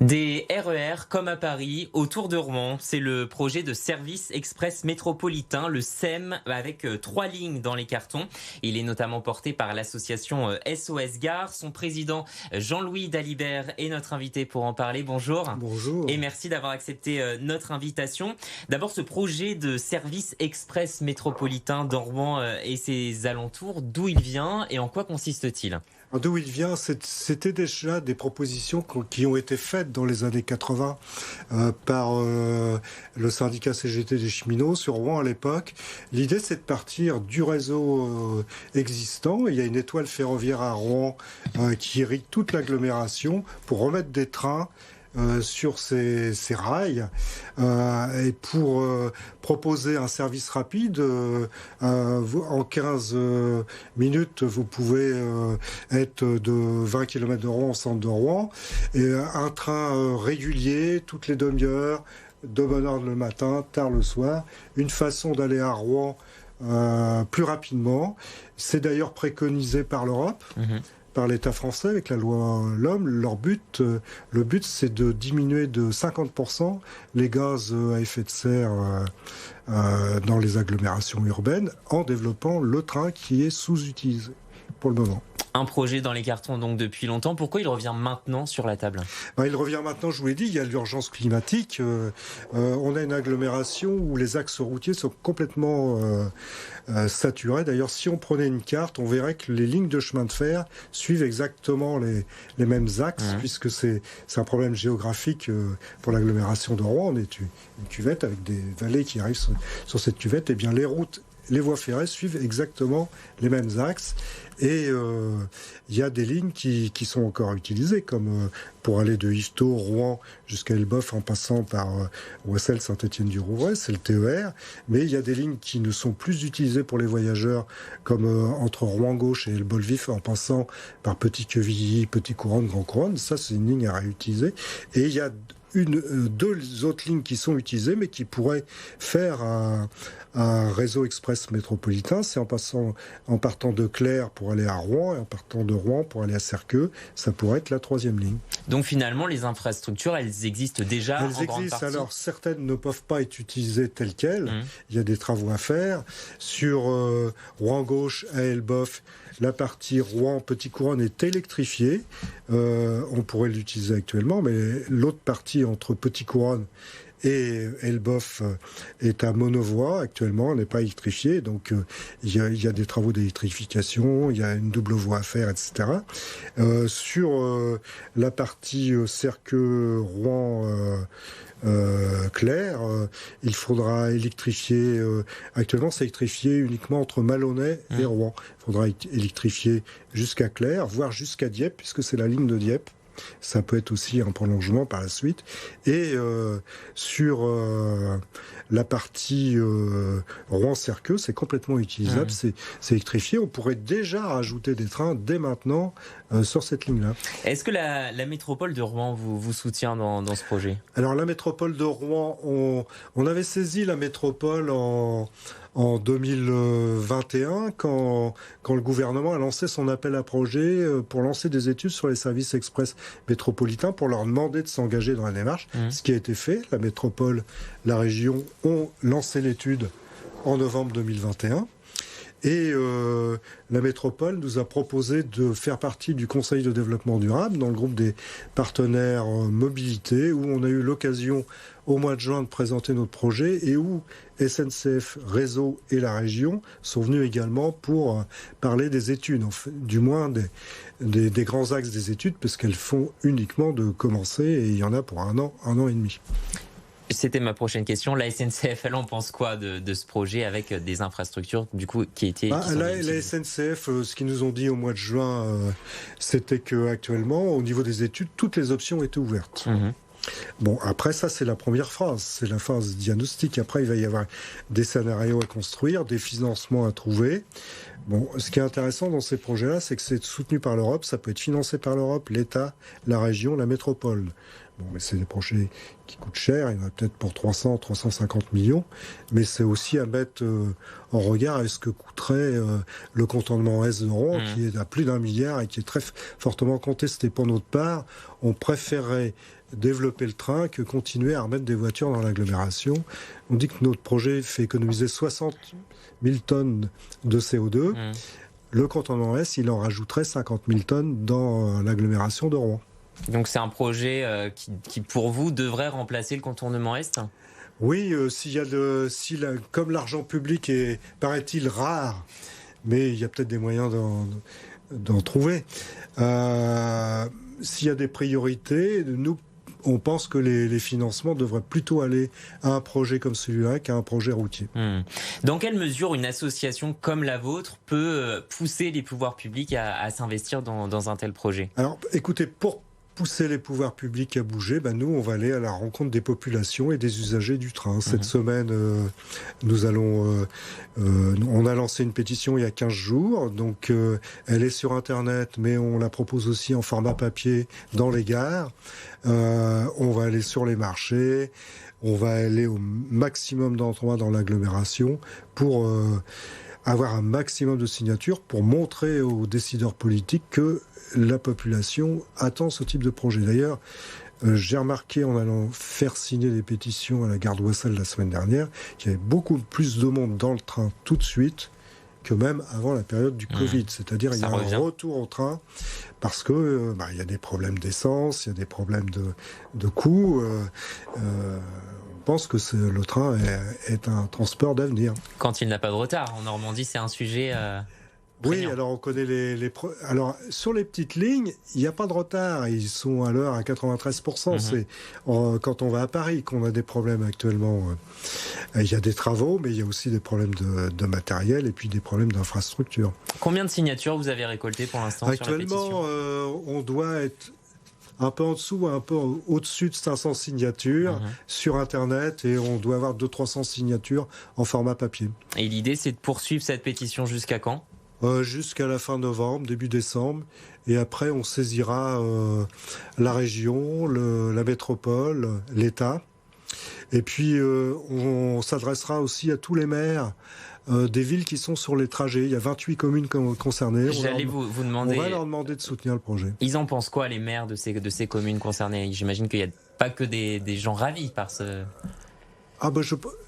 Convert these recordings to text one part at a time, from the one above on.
Des RER comme à Paris, autour de Rouen. C'est le projet de service express métropolitain, le SEM, avec 3 lignes dans les cartons. Il est notamment porté par l'association SOS Gare. Son président Jean-Louis Dalibert est notre invité pour en parler. Bonjour. Bonjour. Et merci d'avoir accepté notre invitation. D'abord, ce projet de service express métropolitain dans Rouen et ses alentours, d'où il vient et en quoi consiste-t-il ? D'où il vient, c'était déjà des propositions qui ont été faites dans les années 80 par le syndicat CGT des cheminots sur Rouen à l'époque. L'idée, c'est de partir du réseau existant. Il y a une étoile ferroviaire à Rouen qui irrigue toute l'agglomération pour remettre des trains sur ces rails et pour proposer un service rapide. En 15 minutes, vous pouvez être de 20 km de Rouen au centre de Rouen. Et un train régulier, toutes les demi-heures, de bonne heure le matin, tard le soir. Une façon d'aller à Rouen plus rapidement. C'est d'ailleurs préconisé par l'Europe. Par l'État français avec la loi L'Homme. Le but, c'est de diminuer de 50% les gaz à effet de serre dans les agglomérations urbaines en développant le train qui est sous-utilisé pour le moment. Un projet dans les cartons donc depuis longtemps. Pourquoi il revient maintenant sur la table ? Il revient maintenant, je vous l'ai dit, il y a l'urgence climatique. On a une agglomération où les axes routiers sont complètement saturés. D'ailleurs, si on prenait une carte, on verrait que les lignes de chemin de fer suivent exactement les mêmes axes, puisque c'est un problème géographique pour l'agglomération de Rouen. On est une cuvette avec des vallées qui arrivent sur cette cuvette. Et bien, les voies ferrées suivent exactement les mêmes axes et il y a des lignes qui sont encore utilisées comme pour aller de Yvetot, Rouen jusqu'à Elbeuf en passant par Ouessel, Saint-Étienne-du-Rouvray, c'est le TER, mais il y a des lignes qui ne sont plus utilisées pour les voyageurs comme entre Rouen-Gauche et Elbeuf-Vif en passant par Petit-Quevilly, Petit-Couronne, Grand-Couronne, ça c'est une ligne à réutiliser et il y a deux autres lignes qui sont utilisées mais qui pourraient faire un réseau express métropolitain. C'est en partant de Clères pour aller à Rouen et en partant de Rouen pour aller à Serqueux. Ça pourrait être la 3e ligne. Donc finalement, les infrastructures, elles existent déjà en grande partie. Alors certaines ne peuvent pas être utilisées telles quelles. Il y a des travaux à faire. Sur Rouen-Gauche à Elbeuf, la partie Rouen-Petit-Couronne est électrifiée. On pourrait l'utiliser actuellement, mais l'autre partie entre Petit-Couronne et Elbeuf est à monovoie actuellement, elle n'est pas électrifiée, donc il y a des travaux d'électrification, il y a une double voie à faire, etc. Sur la partie Serqueux-Rouen Clères, il faudra électrifier, actuellement c'est électrifié uniquement entre Malonnet et Rouen. Il faudra électrifier jusqu'à Clères, voire jusqu'à Dieppe, puisque c'est la ligne de Dieppe. Ça peut être aussi un prolongement par la suite. Et sur la partie Rouen-Serqueux, c'est complètement utilisable, c'est électrifié. On pourrait déjà rajouter des trains dès maintenant sur cette ligne-là. Est-ce que la métropole de Rouen vous soutient dans ce projet ? Alors la métropole de Rouen, on avait saisi la métropole en 2021 quand le gouvernement a lancé son appel à projet pour lancer des études sur les services express métropolitains pour leur demander de s'engager dans la démarche. Ce qui a été fait, la métropole, la région ont lancé l'étude en novembre 2021. Et la métropole nous a proposé de faire partie du Conseil de développement durable dans le groupe des partenaires mobilité où on a eu l'occasion au mois de juin de présenter notre projet et où SNCF Réseau et la région sont venus également pour parler des études, du moins des grands axes des études parce qu'elles font uniquement de commencer et il y en a pour un an et demi. C'était ma prochaine question. La SNCF, elle en pense quoi de ce projet avec des infrastructures du coup qui sont la SNCF, ce qu'ils nous ont dit au mois de juin, c'était que actuellement, au niveau des études, toutes les options étaient ouvertes. Bon, après ça, c'est la première phase, c'est la phase diagnostique. Après, il va y avoir des scénarios à construire, des financements à trouver. Bon, ce qui est intéressant dans ces projets-là, c'est que c'est soutenu par l'Europe, ça peut être financé par l'Europe, l'État, la région, la métropole. Bon, mais c'est des projets qui coûtent cher, il y en a peut-être pour 350 millions, mais c'est aussi à mettre en regard avec ce que coûterait le contournement Est de Rouen, qui est à plus d'1 milliard et qui est très fortement contesté. Pour notre part, on préférerait développer le train que continuer à remettre des voitures dans l'agglomération. On dit que notre projet fait économiser 60 000 tonnes de CO2. Le contournement Est, il en rajouterait 50 000 tonnes dans l'agglomération de Rouen. Donc c'est un projet qui, pour vous, devrait remplacer le contournement Est ? Oui, comme l'argent public est, paraît-il, rare, mais il y a peut-être des moyens d'en trouver. S'il y a des priorités, nous, on pense que les financements devraient plutôt aller à un projet comme celui-là qu'à un projet routier. Dans quelle mesure une association comme la vôtre peut pousser les pouvoirs publics à s'investir dans un tel projet ? Alors, écoutez, pour pousser les pouvoirs publics à bouger, nous, on va aller à la rencontre des populations et des usagers du train. Cette semaine, on a lancé une pétition il y a 15 jours, donc elle est sur Internet, mais on la propose aussi en format papier dans les gares. On va aller sur les marchés, on va aller au maximum d'endroits dans l'agglomération pour avoir un maximum de signatures pour montrer aux décideurs politiques que la population attend ce type de projet. D'ailleurs, j'ai remarqué en allant faire signer des pétitions à la gare d'Oissel la semaine dernière qu'il y avait beaucoup plus de monde dans le train tout de suite que même avant la période du Covid. C'est-à-dire il y a un retour au train parce que il y a des problèmes d'essence, il y a des problèmes de coûts. Je pense que le train est un transport d'avenir. Quand il n'a pas de retard. En Normandie, c'est un sujet... Oui, alors on connaît alors sur les petites lignes, il n'y a pas de retard. Ils sont à l'heure à 93%. C'est quand on va à Paris qu'on a des problèmes actuellement. Il y a des travaux, mais il y a aussi des problèmes de matériel et puis des problèmes d'infrastructure. Combien de signatures vous avez récoltées pour l'instant actuellement, sur la pétition ? On doit être un peu en dessous, un peu au-dessus de 500 signatures sur Internet et on doit avoir 200-300 signatures en format papier. Et l'idée, c'est de poursuivre cette pétition jusqu'à quand ? Jusqu'à la fin novembre, début décembre. Et après, on saisira la région, la métropole, l'État. Et puis, on s'adressera aussi à tous les maires des villes qui sont sur les trajets. Il y a 28 communes concernées. J'allais vous demander... On va leur demander de soutenir le projet. Ils en pensent quoi, les maires de ces communes concernées ? J'imagine qu'il n'y a pas que des gens ravis par ce...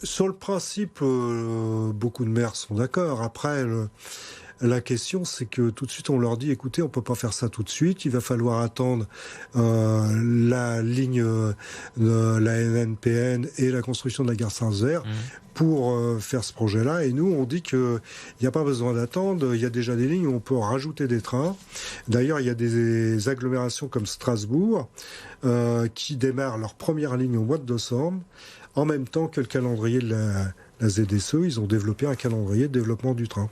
Sur le principe, beaucoup de maires sont d'accord. Après... La question, c'est que tout de suite, on leur dit, écoutez, on peut pas faire ça tout de suite. Il va falloir attendre la ligne de la NNPN et la construction de la gare Saint-Nazaire pour faire ce projet-là. Et nous, on dit qu'il n'y a pas besoin d'attendre. Il y a déjà des lignes où on peut rajouter des trains. D'ailleurs, il y a des agglomérations comme Strasbourg qui démarrent leur première ligne au mois de décembre, en même temps que le calendrier de la ZSE. Ils ont développé un calendrier de développement du train.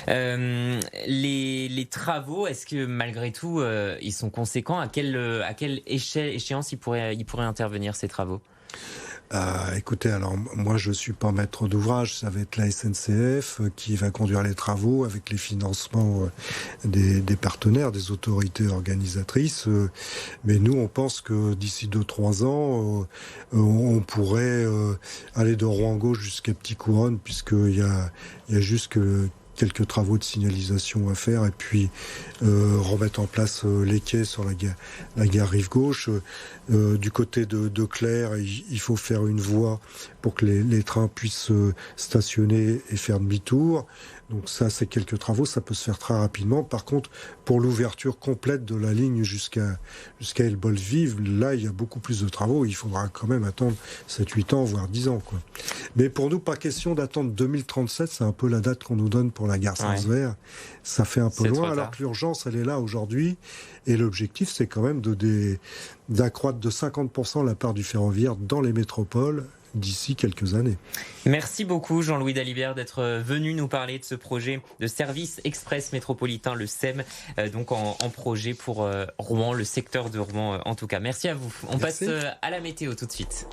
Les travaux, est-ce que malgré tout, ils sont conséquents ? À quelle échéance ils pourraient intervenir, ces travaux ? Écoutez, alors moi je suis pas maître d'ouvrage, ça va être la SNCF qui va conduire les travaux avec les financements des partenaires, des autorités organisatrices. Mais nous, on pense que d'ici 2-3 ans, on pourrait aller de Rouen-Gauche jusqu'à Petit-Couronne, puisqu'il y a juste quelques travaux de signalisation à faire et puis remettre en place les quais sur la gare Rive-Gauche. Du côté de Clères, il faut faire une voie pour que les trains puissent stationner et faire demi-tour. Donc ça, c'est quelques travaux, ça peut se faire très rapidement. Par contre, pour l'ouverture complète de la ligne jusqu'à Elbeuf-Vives, là, il y a beaucoup plus de travaux. Il faudra quand même attendre 7-8 ans, voire 10 ans, quoi. Mais pour nous, pas question d'attendre 2037. C'est un peu la date qu'on nous donne pour la gare Saint-Nazaire. Ça fait un peu loin, alors que l'urgence, elle est là aujourd'hui. Et l'objectif, c'est quand même d'accroître de 50% la part du ferroviaire dans les métropoles d'ici quelques années. Merci beaucoup Jean-Louis Dalibert d'être venu nous parler de ce projet de service express métropolitain, le SEM, donc en projet pour Rouen, le secteur de Rouen en tout cas. Merci à vous. On passe à la météo tout de suite.